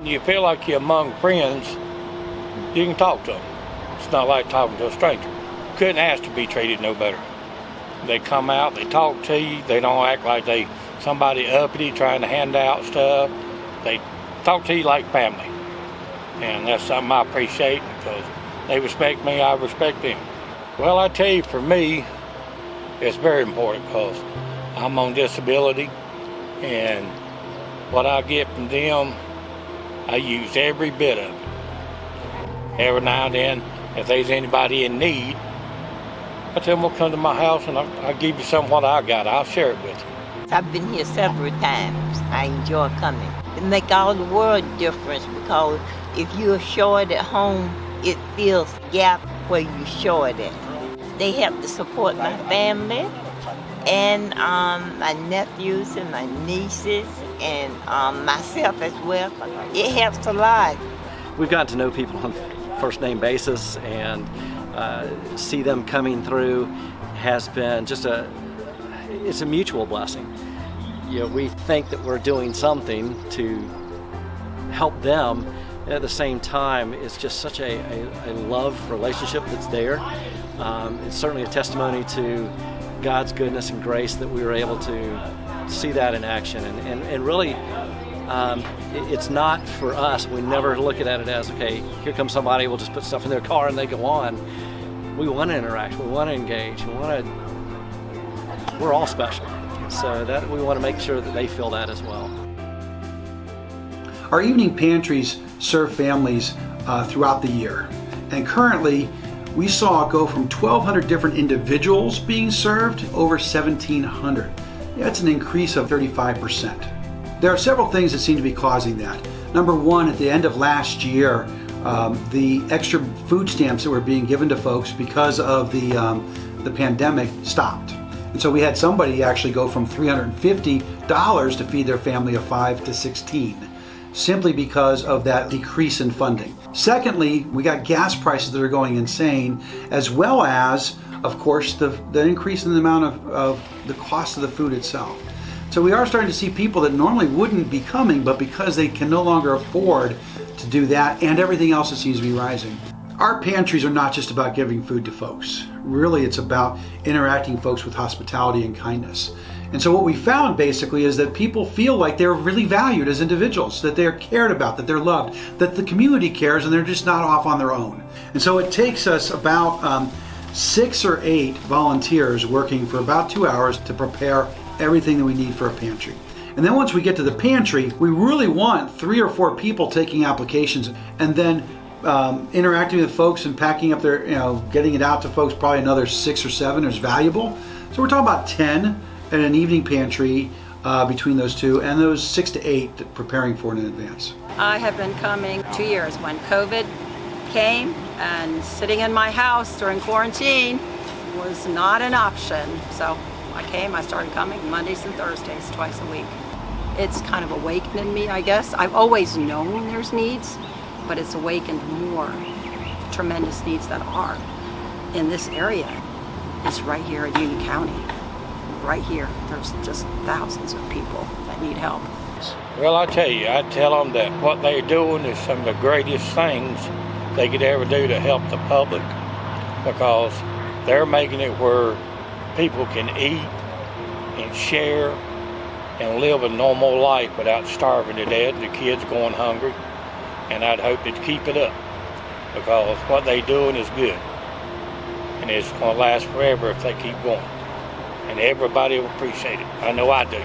You feel like you're among friends, you can talk to them. It's not like talking to a stranger. Couldn't ask to be treated no better. They come out, they talk to you, they don't act like they somebody uppity trying to hand out stuff. They talk to you like family. And that's something I appreciate because they respect me, I respect them. Well, I tell you, for me, it's very important because I'm on disability, and what I get from them, I use every bit of it. Every now and then, if there's anybody in need, I tell them, well, come to my house and I'll give you some of what I got. I'll share it with you. I've been here several times. I enjoy coming. It makes all the world difference because if you're short at home, it fills the gap where you're short at. They help to support my family and my nephews and my nieces and myself as well. It helps a lot. We've gotten to know people on a first name basis, and see them coming through has been just it's a mutual blessing. You know, we think that we're doing something to help them, and at the same time it's just such a love relationship that's there. It's certainly a testimony to God's goodness and grace that we were able to see that in action, and really it's not for us. We never look at it as, okay, here comes somebody, we'll just put stuff in their car and they go on. We want to interact, we want to engage, we're all special. So that we want to make sure that they feel that as well. Our evening pantries serve families throughout the year, and currently we saw it go from 1,200 different individuals being served to over 1,700. That's an increase of 35%. There are several things that seem to be causing that. Number one, at the end of last year, the extra food stamps that were being given to folks because of the pandemic stopped. And so we had somebody actually go from $350 to feed their family of 5 to 16, simply because of that decrease in funding. Secondly, we got gas prices that are going insane, as well as, of course, the increase in the amount of the cost of the food itself. So we are starting to see people that normally wouldn't be coming, but because they can no longer afford to do that and everything else that seems to be rising. Our pantries are not just about giving food to folks. Really, it's about interacting folks with hospitality and kindness. And so what we found basically is that people feel like they're really valued as individuals, that they're cared about, that they're loved, that the community cares, and they're just not off on their own. And so it takes us about 6 or 8 volunteers working for about 2 hours to prepare everything that we need for a pantry. And then once we get to the pantry, we really want 3 or 4 people taking applications and then interacting with folks and packing up their, getting it out to folks, probably another 6 or 7 is valuable. So we're talking about 10 at an evening pantry between those two, and those 6 to 8 preparing for it in advance. I have been coming 2 years. When COVID came, and sitting in my house during quarantine was not an option. So I came, I started coming Mondays and Thursdays, twice a week. It's kind of awakened me, I guess. I've always known there's needs, but it's awakened more tremendous needs that are in this area. It's right here in Union County. Right here, there's just thousands of people that need help. Well, I tell you, I tell them that what they're doing is some of the greatest things they could ever do to help the public, because they're making it where people can eat and share and live a normal life without starving to death, the kids going hungry. And I'd hope they'd keep it up, because what they're doing is good. And it's going to last forever if they keep going. And everybody will appreciate it. I know I do.